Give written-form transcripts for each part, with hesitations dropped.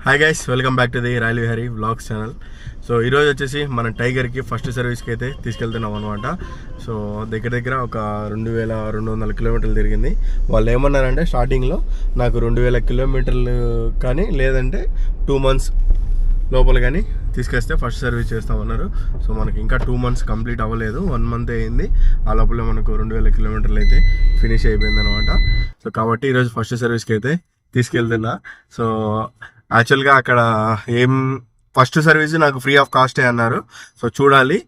Hi guys, welcome back to the royal Vihari vlogs channel. So ఈరోజు వచ్చేసి మన టైగర్కి first సర్వీస్కి అయితే తీసుకెళ్తున్నాం అనమాట. సో దగ్గర ఒక 2200 కిలోమీటర్లు తిరిగింది. వాళ్ళు ఏమన్నారంటే స్టార్టింగ్లో నాకు 2000 కిలోమీటర్లు కానీ లేదంటే 2 months లోపల కానీ తీసుకొస్తే ఫస్ట్ సర్వీస్ చేస్తామన్నారు. సో మనకి ఇంకా 2 months కంప్లీట్ అవ్వలేదు, 1 month అయింది. ఆ లోపల మనకు 2000 కిలోమీటర్లు అయితే ఫినిష్ అయిపోయింది అనమాట. సో కాబట్టి ఈరోజు ఫస్ట్ సర్వీస్కి అయితే తీసుకెళ్తున్నా. సో యాక్చువల్గా అక్కడ ఫస్ట్ సర్వీస్ నాకు ఫ్రీ ఆఫ్ కాస్టే అన్నారు. సో చూడాలి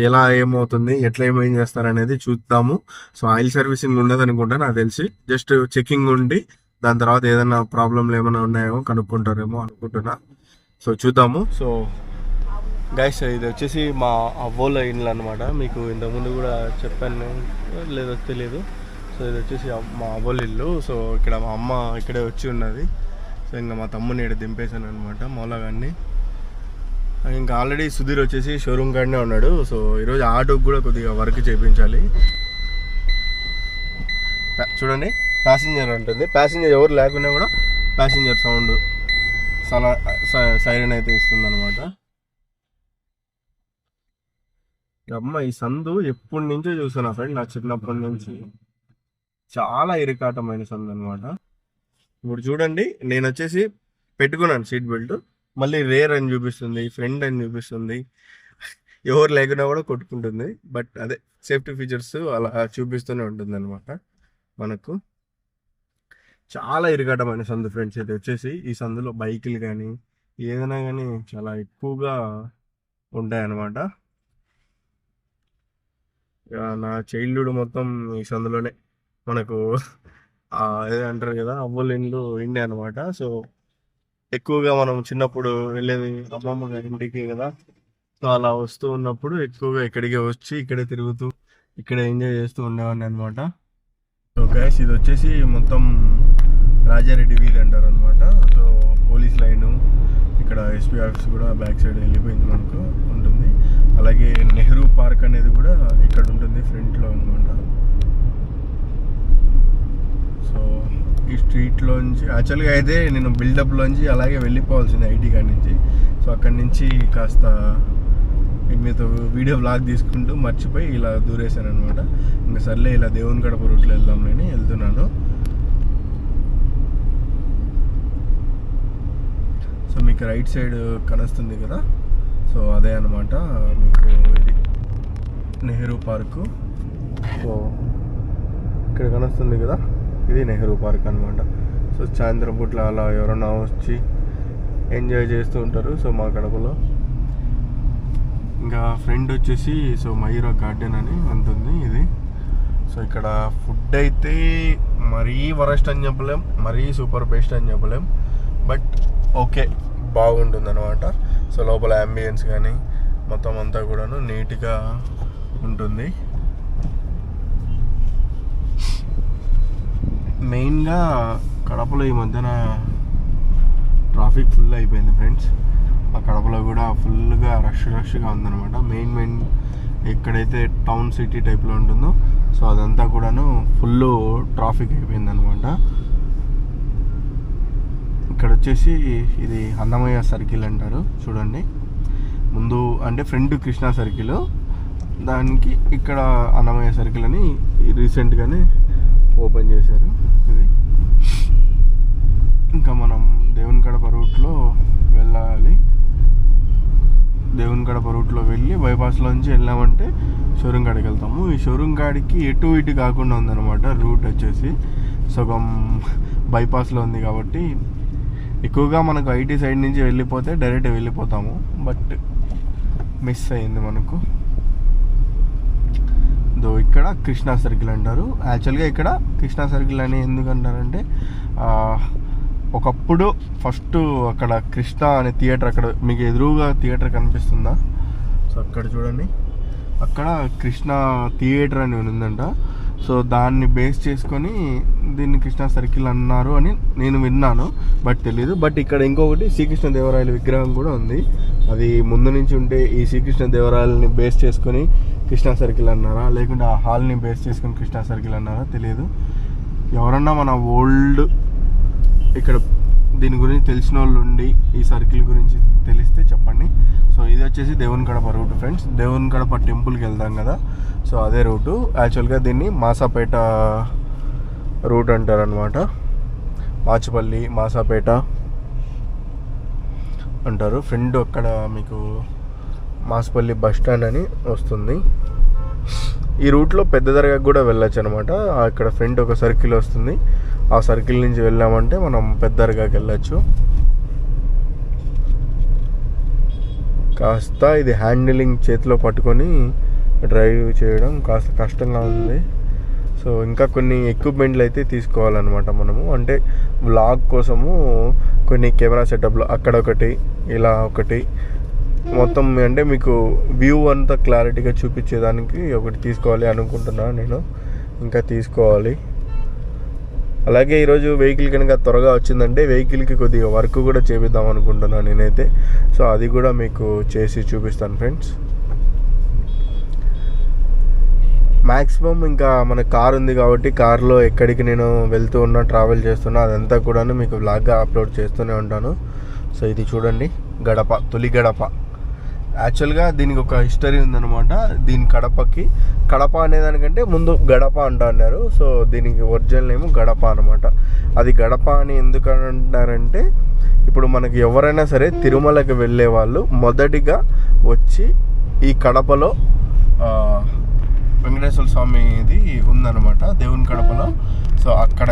ఎలా ఏమవుతుంది, ఎట్లా ఏం చేస్తారనేది చూద్దాము. సో ఆయిల్ సర్వీసింగ్ ఉండదు అనుకుంటా నాకు తెలిసి, జస్ట్ చెకింగ్ ఉండి దాని తర్వాత ఏదైనా ప్రాబ్లంలు ఏమైనా ఉన్నాయేమో కనుక్కుంటారేమో అనుకుంటున్నా. సో చూద్దాము. సో గైస్, ఇది వచ్చేసి మా అవ్వోల ఇండ్లు అనమాట. మీకు ఇంతకుముందు కూడా చెప్పాను లేదో తెలియదు. సో ఇది వచ్చేసి మా అవ్వోల ఇల్లు. సో ఇక్కడ మా అమ్మ ఇక్కడే వచ్చి ఉన్నది. సో ఇంకా మా తమ్ముని ఇక్కడ దింపేశాను అనమాట, మౌలాగాన్ని. ఇంకా ఆల్రెడీ సుధీర్ వచ్చేసి షోరూమ్ కాడనే ఉన్నాడు. సో ఈరోజు ఆటోకి కూడా కొద్దిగా వర్క్ చేయించాలి. చూడండి, ప్యాసింజర్ ఉంటుంది. ప్యాసింజర్ ఎవరు లేకున్నా కూడా ప్యాసింజర్ సౌండ్ సైరన్ అయితే ఇస్తుంది అనమాట. అమ్మ, ఈ సందు ఎప్పటి నుంచో చూస్తున్నా ఫ్రెండ్, నా చిన్నప్పటి నుంచి. చాలా ఇరుకాటమైన సందు అనమాట. ఇప్పుడు చూడండి, నేను వచ్చేసి పెట్టుకున్నాను సీట్ బెల్ట్, మళ్ళీ రేర్ అని చూపిస్తుంది, ఫ్రంట్ అని చూపిస్తుంది, ఎవరు లేకున్నా కూడా కొట్టుకుంటుంది. బట్ అదే సేఫ్టీ ఫీచర్స్ అలా చూపిస్తూనే ఉంటుంది అనమాట మనకు. చాలా ఇరుకాటమైన సందు ఫ్రెండ్స్. అయితే వచ్చేసి ఈ సందులో బైకులు కానీ ఏదైనా కానీ చాలా ఎక్కువగా ఉంటాయన్నమాట. నా చైల్డ్హుడ్ మొత్తం ఈ సందులోనే మనకు ఏదంటారు కదా, అవ్వల ఇండ్లు ఇండే అనమాట. సో ఎక్కువగా మనం చిన్నప్పుడు వెళ్ళేది అమ్మమ్మ గారి ఇంటికి కదా. సో అలా వస్తూ ఉన్నప్పుడు ఎక్కువగా ఇక్కడికి వచ్చి ఇక్కడే తిరుగుతూ ఇక్కడే ఎంజాయ్ చేస్తూ ఉండేవాడిని అనమాట. సో గైస్, ఇది వచ్చేసి మొత్తం రాజారెడ్డి వీధి అంటారు అనమాట. సో పోలీస్ లైను, ఇక్కడ ఎస్పీ ఆఫీస్ కూడా బ్యాక్ సైడ్ వెళ్ళిపోయింది మనకు ఉంటుంది. అలాగే నెహ్రూ పార్క్ అనేది కూడా ఇక్కడ ఉంటుంది ఫ్రంట్లో అనమాట. సో ఈ స్ట్రీట్లోంచి యాక్చువల్గా అయితే నేను బిల్డప్లోంచి అలాగే వెళ్ళిపోవాల్సింది ఐటీ కాడి నుంచి. సో అక్కడి నుంచి కాస్త మీతో వీడియో బ్లాగ్ తీసుకుంటూ మర్చిపోయి ఇలా దూరేశాను అనమాట. ఇంకా సర్లే, ఇలా దేవుని గడప రూట్లో వెళ్దాంలేని వెళ్తున్నాను. సో మీకు రైట్ సైడ్ కనిస్తుంది కదా, సో అదే అనమాట మీకు ఇది నెహ్రూ పార్కు. సో ఇక్కడ కనిస్తుంది కదా, ఇది నెహ్రూ పార్క్ అనమాట. సో సాయంత్రం పూట్ల అలా ఎవరన్నా వచ్చి ఎంజాయ్ చేస్తూ ఉంటారు. సో మా కడపలో ఇంకా ఫ్రెండ్ వచ్చేసి సో మయూరా గార్డెన్ అని ఉంటుంది ఇది. సో ఇక్కడ ఫుడ్ అయితే మరీ వరస్ట్ అని చెప్పలేం, మరీ సూపర్ బెస్ట్ అని చెప్పలేం, బట్ ఓకే, బాగుంటుంది అనమాట. సో లోపల అంబియన్స్ కానీ మొత్తం అంతా కూడాను నీట్గా ఉంటుంది. మెయిన్గా కడపలో ఈ మధ్యన ట్రాఫిక్ ఫుల్ అయిపోయింది ఫ్రెండ్స్. ఆ కడపలో కూడా ఫుల్గా రష్గా ఉందన్నమాట. మెయిన్ ఎక్కడైతే టౌన్ సిటీ టైప్లో ఉంటుందో సో అదంతా కూడాను ఫుల్ ట్రాఫిక్ అయిపోయింది అనమాట. ఇక్కడ వచ్చేసి ఇది అన్నమయ్య సర్కిల్ అంటారు చూడండి. ముందు అంటే ఫ్రంట్ కృష్ణా సర్కిల్, దానికి ఇక్కడ అన్నమయ్య సర్కిల్ అని రీసెంట్గానే ఓపెన్ చేశారు ఇది. ఇంకా మనం దేవుని గడప రూట్లో వెళ్ళాలి. దేవుని గడప రూట్లో వెళ్ళి బైపాస్లోంచి వెళ్ళామంటే షోరూమ్ కాడికి వెళ్తాము. ఈ షోరూమ్ కాడికి ఎటు ఇటు కాకుండా ఉందన్నమాట రూట్ వచ్చేసి. సగం బైపాస్లో ఉంది కాబట్టి ఎక్కువగా మనకు ఐటీ సైడ్ నుంచి వెళ్ళిపోతే డైరెక్ట్ వెళ్ళిపోతాము, బట్ మిస్ అయింది మనకు. ఇక్కడ కృష్ణా సర్కిల్ అంటారు. యాక్చువల్గా ఇక్కడ కృష్ణా సర్కిల్ అని ఎందుకు అంటారంటే ఒకప్పుడు ఫస్ట్ అక్కడ కృష్ణ అనే థియేటర్, అక్కడ మీకు ఎదురుగా థియేటర్ కనిపిస్తుందా, సో అక్కడ చూడండి, అక్కడ కృష్ణ థియేటర్ అని ఉందంట. సో దాన్ని బేస్ చేసుకొని దీన్ని కృష్ణా సర్కిల్ అన్నారు అని నేను విన్నాను, బట్ తెలీదు. బట్ ఇక్కడ ఇంకొకటి శ్రీకృష్ణదేవరాయల విగ్రహం కూడా ఉంది. అది ముందు నుంచి ఉంటే ఈ శ్రీకృష్ణదేవరాయలని బేస్ చేసుకొని కృష్ణా సర్కిల్ అన్నారా, లేకుంటే ఆ హాల్ని బేస్ చేసుకొని కృష్ణా సర్కిల్ అన్నారా తెలియదు. ఎవరన్నా మన ఓల్డ్ ఇక్కడ దీని గురించి తెలిసిన వాళ్ళు ఉండి ఈ సర్కిల్ గురించి తెలిస్తే చెప్పండి. సో ఇది వచ్చేసి దేవుని కడప రూట్ ఫ్రెండ్స్. దేవుని కడప టెంపుల్కి వెళ్దాం కదా, సో అదే రూటు. యాక్చువల్గా దీన్ని మాసాపేట రూట్ అంటారనమాట. మాచిపల్లి, మాసాపేట అంటారు. ఫ్రెండ్ అక్కడ మీకు మాసపల్లి బస్ స్టాండ్ అని వస్తుంది. ఈ రూట్లో పెద్ద దర్గాకి కూడా వెళ్ళొచ్చు అనమాట. అక్కడ ఫ్రంట్ ఒక సర్కిల్ వస్తుంది, ఆ సర్కిల్ నుంచి వెళ్ళామంటే మనం పెద్ద దర్గాకి వెళ్ళచ్చు. కాస్త ఇది హ్యాండిలింగ్ చేతిలో పట్టుకొని డ్రైవ్ చేయడం కాస్త కష్టంగా ఉంది. సో ఇంకా కొన్ని ఎక్విప్మెంట్లు అయితే తీసుకోవాలన్నమాట మనము. అంటే వ్లాగ్ కోసము కొన్ని కెమెరా సెటప్లు అక్కడ ఒకటి, ఇలా ఒకటి, మొత్తం అంటే మీకు వ్యూ అంతా క్లారిటీగా చూపించేదానికి ఒకటి తీసుకోవాలి అనుకుంటున్నాను నేను. ఇంకా తీసుకోవాలి. అలాగే ఈరోజు వెహికల్ కనుక త్వరగా వచ్చిందంటే వెహికల్కి కొద్దిగా వర్క్ కూడా చేపిద్దాం అనుకుంటున్నాను నేనైతే. సో అది కూడా మీకు చేసి చూపిస్తాను ఫ్రెండ్స్. మ్యాక్సిమం ఇంకా మన కార్ ఉంది కాబట్టి కార్లో ఎక్కడికి నేను వెళ్తూ ఉన్నా, ట్రావెల్ చేస్తున్నా, అదంతా కూడా మీకు వ్లాగ్గా అప్లోడ్ చేస్తూనే ఉంటాను. సో ఇది చూడండి, గడప, తొలి గడప. యాక్చువల్గా దీనికి ఒక హిస్టరీ ఉందన్నమాట. దీని కడప అనేదానికంటే ముందు గడప అంటున్నారు. సో దీనికి ఒరిజినల్ నేమ్ గడప అనమాట. అది గడప అని ఎందుకు అంటారంటే, ఇప్పుడు మనకి ఎవరైనా సరే తిరుమలకి వెళ్ళే వాళ్ళు మొదటిగా వచ్చి ఈ కడపలో వెంకటేశ్వర స్వామిది ఉందన్నమాట, దేవుని కడపలో. సో అక్కడ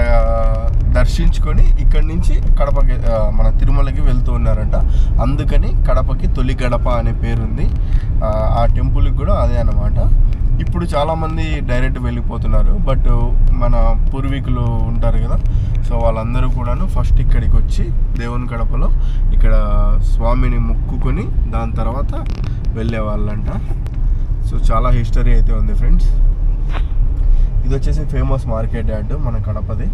దర్శించుకొని ఇక్కడి నుంచి కడపకి మన తిరుమలకి వెళ్తూ ఉన్నారంట. అందుకని కడపకి తొలి గడప అనే పేరుంది. ఆ టెంపుల్కి కూడా అదే అన్నమాట. ఇప్పుడు చాలామంది డైరెక్ట్ వెళ్ళిపోతున్నారు, బట్ మన పూర్వీకులు ఉంటారు కదా, సో వాళ్ళందరూ కూడాను ఫస్ట్ ఇక్కడికి వచ్చి దేవుని కడపలో ఇక్కడ స్వామిని మొక్కుకొని దాని తర్వాత వెళ్ళేవాళ్ళంట. సో చాలా హిస్టరీ అయితే ఉంది ఫ్రెండ్స్. ఇది వచ్చేసి ఫేమస్ మార్కెట్ యార్డ్ మన కడపది.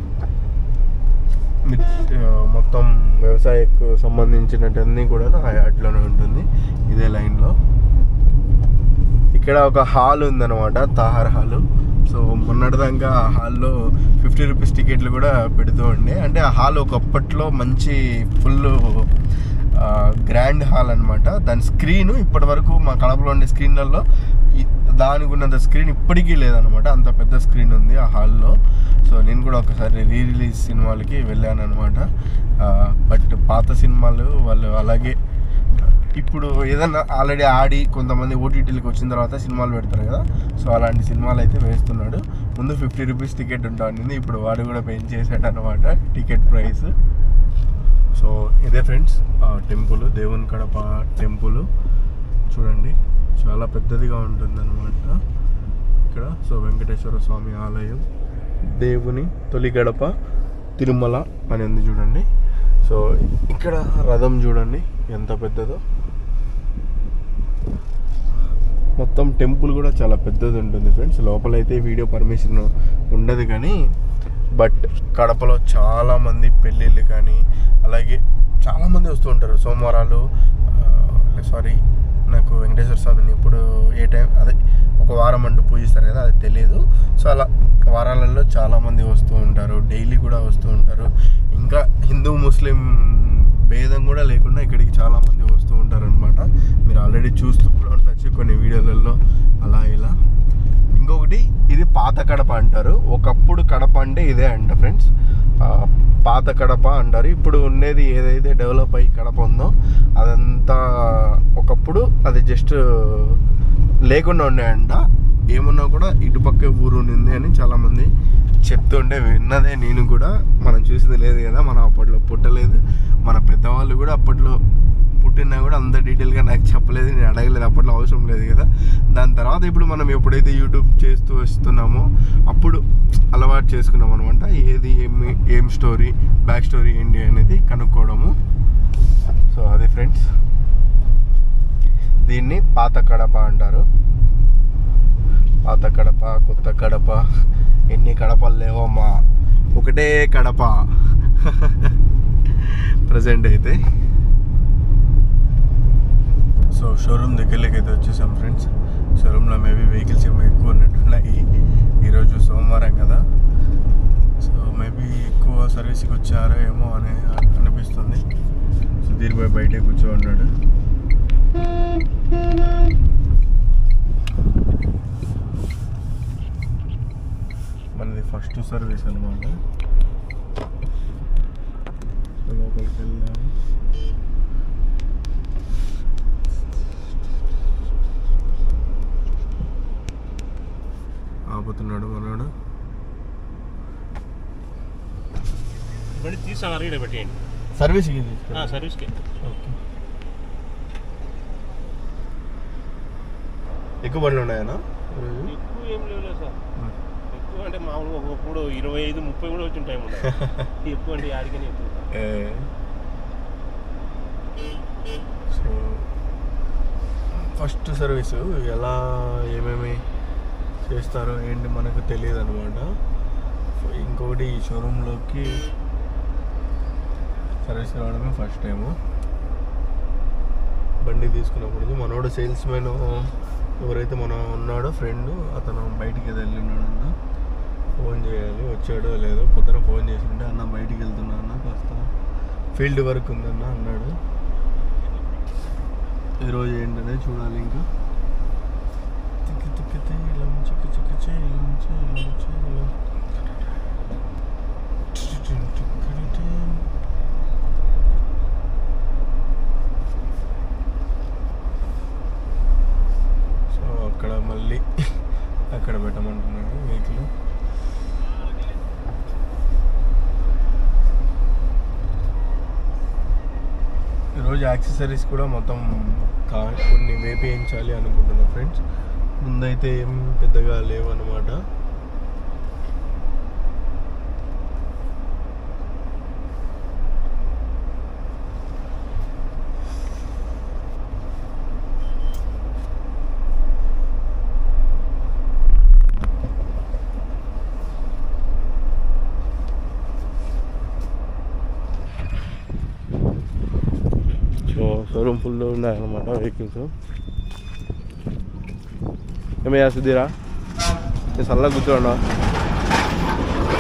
మొత్తం వ్యవసాయకు సంబంధించినవన్నీ కూడా ఆ యార్డ్లోనే ఉంటుంది, ఇదే లైన్లో. ఇక్కడ ఒక హాల్ ఉందన్నమాట, తాహార్ హాలు. సో మొన్నటిదాకా ఆ హాల్లో 50 రూపీస్ టికెట్లు కూడా పెడుతూ ఉండే. అంటే ఆ హాల్ ఒకప్పట్లో మంచి ఫుల్ గ్రాండ్ హాల్ అనమాట. దాని స్క్రీన్ ఇప్పటి వరకు మా కడపలో ఉండే స్క్రీన్లలో దానికి ఉన్నంత స్క్రీన్ ఇప్పటికీ లేదనమాట. అంత పెద్ద స్క్రీన్ ఉంది ఆ హాల్లో. సో నేను కూడా ఒకసారి రిలీజ్ సినిమాలకి వెళ్ళాను అనమాట. బట్ పాత సినిమాలు వాళ్ళు అలాగే ఇప్పుడు ఏదన్నా ఆల్రెడీ ఆడి కొంతమంది ఓటీటీలకు వచ్చిన తర్వాత సినిమాలు పెడతారు కదా, సో అలాంటి సినిమాలు అయితే వేస్తున్నాడు. ముందు 50 రూపీస్ టికెట్ ఉంటుంది, ఇప్పుడు వాడు కూడా పెంచేసాడు అనమాట టికెట్ ప్రైస్. సో ఇదే ఫ్రెండ్స్ టెంపుల్, దేవుని కడప టెంపుల్ చూడండి, చాలా పెద్దదిగా ఉంటుందన్నమాట ఇక్కడ. సో వెంకటేశ్వర స్వామి ఆలయం, దేవుని తొలి గడప తిరుమల అని ఉంది చూడండి. సో ఇక్కడ రథం చూడండి ఎంత పెద్దదో. మొత్తం టెంపుల్ కూడా చాలా పెద్దది ఉంటుంది ఫ్రెండ్స్. లోపలైతే వీడియో పర్మిషన్ ఉండదు కానీ, బట్ కడపలో చాలామంది పెళ్ళిళ్ళు కానీ అలాగే చాలామంది వస్తూ ఉంటారు. సోమవారాలు నాకు వెంకటేశ్వర స్వామిని ఎప్పుడు ఏ టైం అదే ఒక వారం అంటూ పూజిస్తారు కదా, అది తెలియదు. సో అలా వారాలలో చాలామంది వస్తూ ఉంటారు, డైలీ కూడా వస్తూ ఉంటారు. ఇంకా హిందూ ముస్లిం భేదం కూడా లేకుండా ఇక్కడికి చాలామంది వస్తూ ఉంటారు అనమాట. మీరు ఆల్రెడీ చూస్తూ కూడా ఉండొచ్చు కొన్ని వీడియోలలో అలా ఇలా. ఇంకొకటి ఇది పాత కడప అంటారు. ఒకప్పుడు కడప అంటే ఇదే అంట ఫ్రెండ్స్, పాత కడప అంటారు. ఇప్పుడు ఉండేది ఏదైతే డెవలప్ అయ్యి కడప ఉందో అదంతా ఒకప్పుడు అది జస్ట్ లేకుండా ఉండేయంట. ఏమన్నా కూడా ఇటుపక్కే ఊరు ఉంది అని చాలామంది చెప్తుంటే విన్నదే నేను కూడా. మనం చూసింది లేదు కదా, మనం అప్పట్లో పుట్టలేదు. మన పెద్దవాళ్ళు కూడా అప్పట్లో పుట్టినా కూడా అంత డీటెయిల్గా నాకు చెప్పలేదు, నేను అడగలేదు, అప్పట్లో అవసరం లేదు కదా. దాని తర్వాత ఇప్పుడు మనం ఎప్పుడైతే యూట్యూబ్ చేస్తూ వస్తున్నామో అప్పుడు అలవాటు చేసుకున్నాం అనమాట. ఏది ఏం స్టోరీ, బ్యాక్ స్టోరీ ఏంటి అనేది కనుక్కోవడము. సో అది ఫ్రెండ్స్, దీన్ని పాత కడప అంటారు. పాత కడప, కొత్త కడప, ఎన్ని కడపలు లేవమ్మా, ఒకటే కడప ప్రజెంట్ అయితే. సో షోరూమ్ దగ్గరలోకి అయితే వచ్చేసాం ఫ్రెండ్స్. షోరూంలో మేబీ వెహికల్స్ ఏమో ఎక్కువ ఉన్నట్టున్నాయి, ఈరోజు సోమవారం కదా. సో మేబీ ఎక్కువ సర్వీస్కి వచ్చారో ఏమో అని అనిపిస్తుంది. సుధీర్ బాయ్ బయటే కూర్చో ఉన్నాడు. మనది ఫస్ట్ సర్వీస్ అనమాట. లోపలికి వెళ్ళాము. ఆపుతున్నాడు మనోడు. సర్వీస్కి సర్వీస్కి ఓకే. ఎక్కువ బండ్లు ఉన్నాయన్నా? ఎక్కువ ఏం లేవు సార్. ఎక్కువ అంటే మామూలుగా ఒకప్పుడు 25-30 కూడా వచ్చిన టైం ఉన్నాయి. ఎక్కువ అంటే ఆడికనే ఎక్కువ. సో ఫస్ట్ సర్వీసు ఎలా ఏమేమి చేస్తారో ఏంటి మనకు తెలియదు అనమాట. ఇంకొకటి ఈ షోరూంలోకి సర్వీస్ రావడమే ఫస్ట్ టైము. బండి తీసుకున్నప్పుడు మనోడు సేల్స్ మ్యాన్ ఎవరైతే మన ఉన్నాడో ఫ్రెండ్, అతను బయటికి వెళ్ళినాడన్న. ఫోన్ చేయాలి, వచ్చాడో లేదో. పొద్దున ఫోన్ చేసింటే అన్న బయటికి వెళ్తున్నా అన్న, కాస్త ఫీల్డ్ వర్క్ ఉందన్న అన్నాడు. ఈరోజు ఏంటనే చూడాలి. ఇంకా తిక్కి తిక్కితే ఇలా చిక్కి చిక్కిచే ఇలా ఇలా సో అక్కడ మళ్ళీ అక్కడ పెట్టమంటున్నాడు వెహికల్. ఈరోజు యాక్సెసరీస్ కూడా మొత్తం కొన్ని వేపించాలి అనుకుంటున్నా ఫ్రెండ్స్. ముందైతే ఏం పెద్దగా లేవన్నమాట. షోరూమ్ ఫుల్ ఉన్నాయన్నమాట వెహికల్స్. ఏమయ్యా సుధీరా, నేను చల్లగా కూర్చోండా.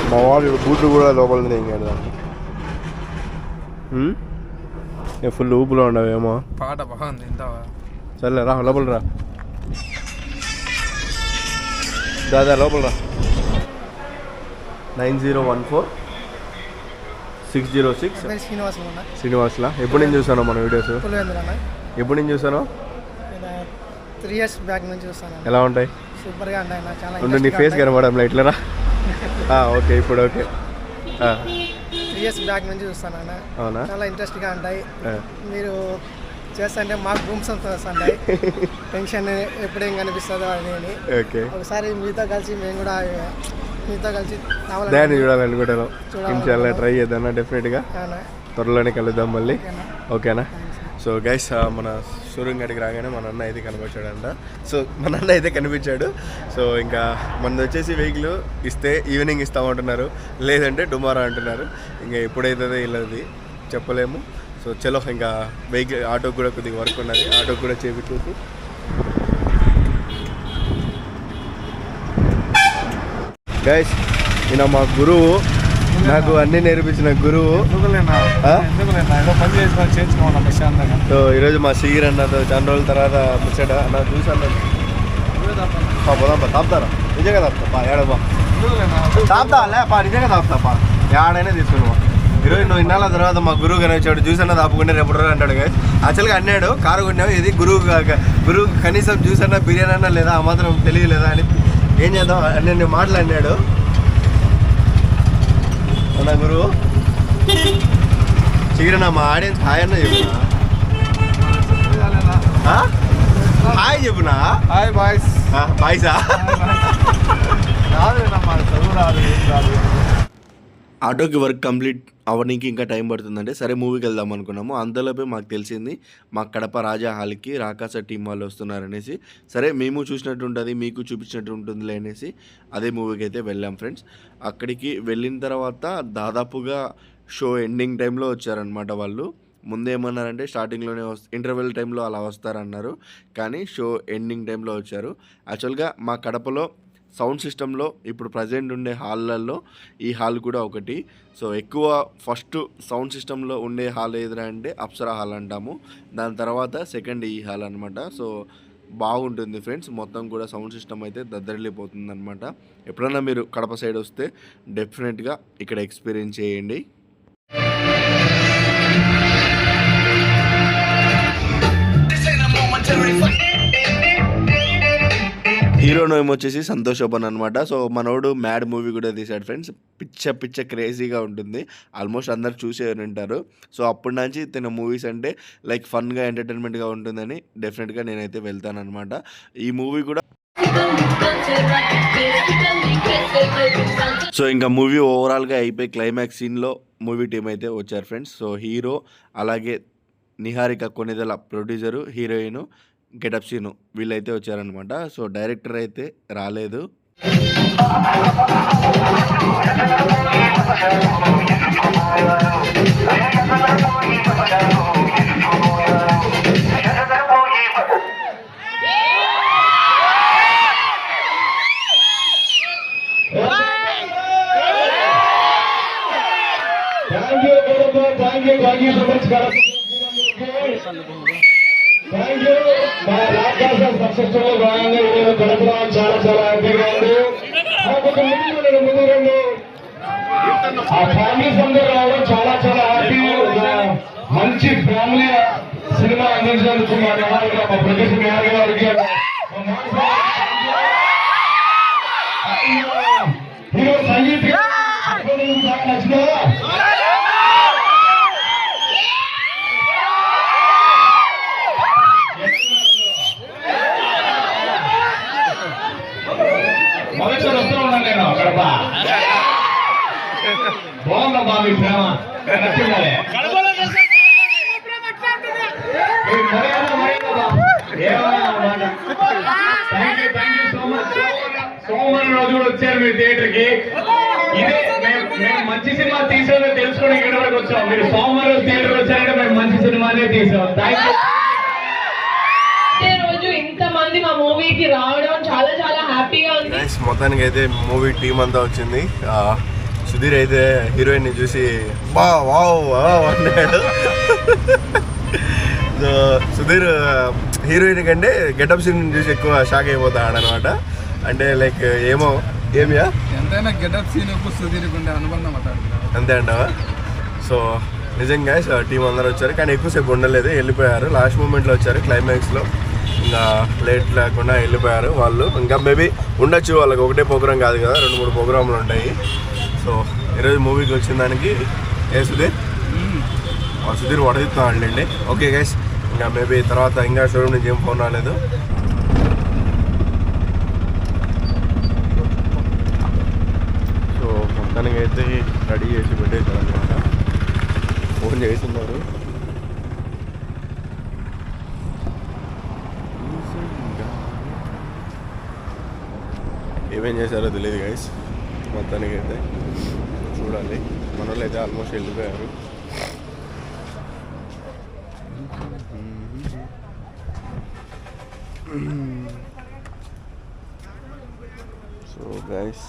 మా వాళ్ళు బూట్లు కూడా లోపల ఇంకా నేను ఫుల్ ఊపులో ఉండవేమో. పాట బాగుంది. సర్లే రా, లోపల రా. దాదా లోపల రా. 9014-606 శ్రీనివాసులా. ఎప్పుడు నేను చూసాను మన వీడియోస్? ఎప్పుడు నేను చూసాను? 3 years బ్యాక్ నుంచి చూస్తాను. ఎలా ఉంటాయి? సూపర్గా ఉంటాయి. నీ ఫేస్ కనబడంలో ఇట్లరా. ఓకే, ఇప్పుడు ఓకే. 3 years బ్యాక్ నుంచి చూస్తాను అన్న. అవునా? చాలా ఇంట్రెస్ట్గా ఉంటాయి. మీరు చేస్తుంటే మాకు భూమి వస్తుంటాయి. టెన్షన్ ఎప్పుడేం కనిపిస్తుందో అని. ఓకే, ఒకసారి మీతో కలిసి మేము కూడా కలిసి దాన్ని చూడాలనుకుంటాను. ఇన్షాల్లా ట్రై చేద్దాం డెఫినెట్గా. త్వరలోనే కలుద్దాం మళ్ళీ. ఓకేనా? సో గైస్, మన షోరూమ్ గడికి రాగానే మన అన్న అయితే కనిపించాడంట. సో మన అన్న అయితే కనిపించాడు. సో ఇంకా మనది వచ్చేసి వెహికల్ ఇస్తే ఈవినింగ్ ఇస్తామంటున్నారు, లేదంటే టుమారో అంటున్నారు. ఇంకా ఎప్పుడైతే వీళ్ళది చెప్పలేము. సో చలో, ఇంకా వెహికల్ ఆటోకి కూడా కొద్దిగా వర్క్ ఉన్నది, ఆటోకి కూడా చేపించేసి. గైస్, ఈయన మా గురువు, నాకు అన్నీ నేర్పించిన గురువు. సో ఈరోజు మా షీర్ అన్నతో చాలా రోజుల తర్వాత ముచ్చట అన్న చూసాను. పోదాంపా, తాపుతారా? నిజంగా తాపుతా ఏడబా, తాపుతా నిజంగా తాపుతాపా, ఏడైనా తీసుకున్నావా. ఈరోజు నువ్వు ఇన్నాళ్ళ తర్వాత మా గురువు కనిపించాడు. జ్యూస్ అన్న తాపుకుంటే రేపు అంటాడు. యాక్చువల్గా అన్నాడు కారు కొన్నావు, ఇది గురువు కనీసం జ్యూస్ అన్నా బిర్యానీ అన్నా లేదా, ఆ మాత్రం తెలియలేదా అని. ఏం చేద్దాం అన్నీ మాట్లాడినాడు నా గురువు. చిగిరన్నా మా ఆడియన్స్ హాయ్ అన్న చెప్పునా, హాయ్ చెప్పునా. Hi boys. బాయ్సా? ఆటోకి వర్క్ కంప్లీట్ అవ్వడానికి ఇంకా టైం పడుతుందంటే సరే మూవీకి వెళ్దాం అనుకున్నాము. అంతలోపే మాకు తెలిసింది మా కడప రాజా హాల్కి రాకాస టీం వాళ్ళు వస్తున్నారనేసి. సరే మేము చూసినట్టు ఉంటుంది, మీకు చూపించినట్టు ఉంటుందిలే అనేసి అదే మూవీకి అయితే వెళ్ళాం ఫ్రెండ్స్. అక్కడికి వెళ్ళిన తర్వాత దాదాపుగా షో ఎండింగ్ టైంలో వచ్చారనమాట వాళ్ళు. ముందేమన్నారంటే స్టార్టింగ్లోనే ఇంటర్వెల్ టైంలో అలా వస్తారన్నారు, కానీ షో ఎండింగ్ టైంలో వచ్చారు. యాక్చువల్గా మా కడపలో సౌండ్ సిస్టంలో ఇప్పుడు ప్రజెంట్ ఉండే హాల్లలో ఈ హాల్ కూడా ఒకటి. సో ఎక్కువ ఫస్ట్ సౌండ్ సిస్టంలో ఉండే హాల్ ఏదిరా అంటే అప్సరా హాల్ అంటాము. దాని తర్వాత సెకండ్ ఈ హాల్ అనమాట. సో బాగుంటుంది ఫ్రెండ్స్, మొత్తం కూడా సౌండ్ సిస్టమ్ అయితే దద్దరిల్లిపోతుంది అనమాట. ఎప్పుడైనా మీరు కడప సైడ్ వస్తే డెఫినెట్గా ఇక్కడ ఎక్స్పీరియన్స్ చేయండి. హీరో నేమ్ వచ్చేసి సంతోష్ శోభన్ అనమాట. సో మనోడు మ్యాడ్ మూవీ కూడా తీశాడు ఫ్రెండ్స్. పిచ్చ క్రేజీగా ఉంటుంది. ఆల్మోస్ట్ అందరు చూసే ఉంటారు. సో అప్పటి నుంచి తన మూవీస్ అంటే లైక్ ఫన్గా ఎంటర్టైన్మెంట్గా ఉంటుందని డెఫినెట్గా నేనైతే వెళ్తాను అనమాట. ఈ మూవీ కూడా సో ఇంకా మూవీ ఓవరాల్గా అయిపోయి క్లైమాక్స్ సీన్లో మూవీ టీం అయితే వచ్చారు ఫ్రెండ్స్. సో హీరో అలాగే Niharika Konidela producer, heroine getup Seenu వీళ్ళైతే వచ్చారనమాట. సో డైరెక్టర్ అయితే రాలేదు. Thank you. మా రాజాస సక్సెస్ఫుల్ భాగంగా ఈరోజు గడపడం చాలా హ్యాపీగా ఉంది. ముందు రెండు ఆ ఫ్యామిలీస్ అందరూ రావడం చాలా హ్యాపీ. మంచి ఫ్యామిలీ సినిమా అందించినందుకు మా నిహారిక, మా ప్రొడ్యూసర్ నిహారిక గారికి, హీరో సంగీత్ నచ్చిందా? మొదటిసారి వస్తూ ఉన్నాను నేను కడప. బాగుందమ్మా మీ ప్రేమ, నచ్చిందాలే. Thank you so much. సోమవారం రోజు కూడా వచ్చారు మీరు థియేటర్ కి. ఇదే మేము మంచి సినిమా తీసామో తెలుసుకోవడం ఇక్కడ వరకు వచ్చాం. మీరు సోమవారం థియేటర్ వచ్చారంటే మేము మంచి సినిమానే తీసాం. Thank you. ఇంతమంది మా మూవీకి రావడం చాలా హ్యాపీగా ఉంది. మొత్తానికి అయితే మూవీ టీం అంతా వచ్చింది. సుధీర్ అయితే హీరోయిన్ ని చూసి వావ్ అన్నాడు. సో సుధీర్ హీరోయిన్ కంటే గెటప్ సీన్ చూసి ఎక్కువ షాక్ అయిపోతాడు అనమాట. అంటే లైక్ ఏమియా ఎంతైనా గెటప్ సీన్ సుధీర్ ఉండే అనుబంధం అంతే అంటావా? సో నిజంగా టీం అందరూ వచ్చారు, కానీ ఎక్కువసేపు ఉండలేదు, వెళ్ళిపోయారు. లాస్ట్ మూమెంట్లో వచ్చారు క్లైమాక్స్లో. ఇంకా లేట్ లేకుండా వెళ్ళిపోయారు వాళ్ళు. ఇంకా మేబీ ఉండొచ్చు, వాళ్ళకి ఒకటే ప్రోగ్రామ్ కాదు కదా, 2-3 ప్రోగ్రాంలు ఉంటాయి. సో ఈరోజు మూవీకి వచ్చిన దానికి సుధీర్ వడదిస్తున్నాడండి. ఓకే గైస్, ఇంకా మేబీ తర్వాత ఇంకా షోరూమ్ నుంచి ఏం ఫోన్ రాలేదు. సో మొత్తానికి అయితే రెడీ చేసి పెట్టేశారు అనమాట. ఫోన్ చేస్తున్నారు. ఏమేం చేశారో తెలియదు గైస్. మొత్తానికి అయితే చూడాలి. మన వాళ్ళు అయితే ఆల్మోస్ట్ వెళ్ళిపోయారు. సో గైస్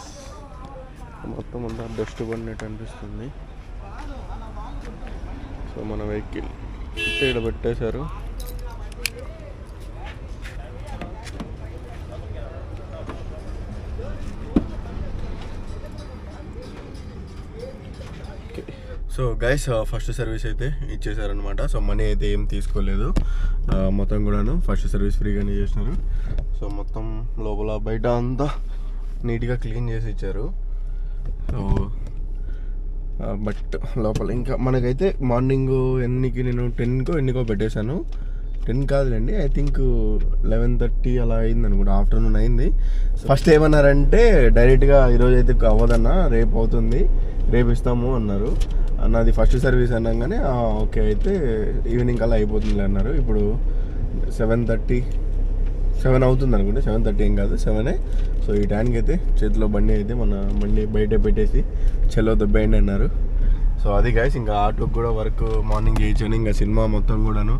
మొత్తం అంతా డస్ట్ పడినట్టు అనిపిస్తుంది. సో మన వెహికల్ ఇక్కడ పెట్టేశారు. సో గైస్ ఫస్ట్ సర్వీస్ అయితే ఇచ్చేసారనమాట. సో మనీ అయితే ఏం తీసుకోలేదు, మొత్తం కూడాను ఫస్ట్ సర్వీస్ ఫ్రీగానే చేసినారు. సో మొత్తం లోపల బయట అంతా నీట్గా క్లీన్ చేసి ఇచ్చారు. సో బట్ లోపల ఇంకా మనకైతే మార్నింగ్ నేను 10కో ఎన్నికో పెట్టేశాను. 10 కాదులేండి, ఐ థింక్ 11:30 అలా అయింది అనుకుంటా, ఆఫ్టర్నూన్ అయింది. ఫస్ట్ ఏమన్నారంటే డైరెక్ట్గా ఈరోజు అయితే అవ్వదన్నా, రేపు అవుతుంది, రేపు ఇస్తాము అన్నారు. నాది ఫస్ట్ సర్వీస్ అనగానే ఓకే అయితే ఈవినింగ్ అలా అయిపోతుంది అన్నారు. ఇప్పుడు 7 అవుతుంది అనుకుంటే, 7:30 ఏం కాదు 7. సో ఈ టైంకి అయితే చేతిలో బండి అయితే మన బండి బయట పెట్టేసి చెలో దెబ్బేయండి అన్నారు. సో అది గైస్, ఇంకా ఆటోకి కూడా వర్క్ మార్నింగ్ చేయించాను, ఇంకా సినిమా మొత్తం కూడాను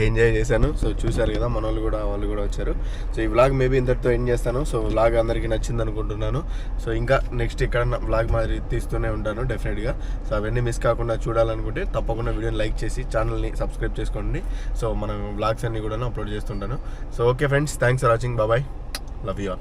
ఎంజాయ్ చేశాను. సో చూశారు కదా మన వాళ్ళు కూడా వచ్చారు. సో ఈ వ్లాగ్ మేబీ ఇంతటితో ఎండ్ చేస్తాను. సో వ్లాగ్ అందరికీ నచ్చింది అనుకుంటున్నాను. సో ఇంకా నెక్స్ట్ ఇక్కడ వ్లాగ్ మాదిరి తీస్తూనే ఉంటాను డెఫినెట్గా. సో అవన్నీ మిస్ కాకుండా చూడాలనుకుంటే తప్పకుండా వీడియోని లైక్ చేసి ఛానల్ని సబ్స్క్రైబ్ చేసుకోండి. సో మనం వ్లాగ్స్ అన్నీ కూడా అప్లోడ్ చేస్తుంటాను. So okay friends, thanks for watching. Bye, love you all.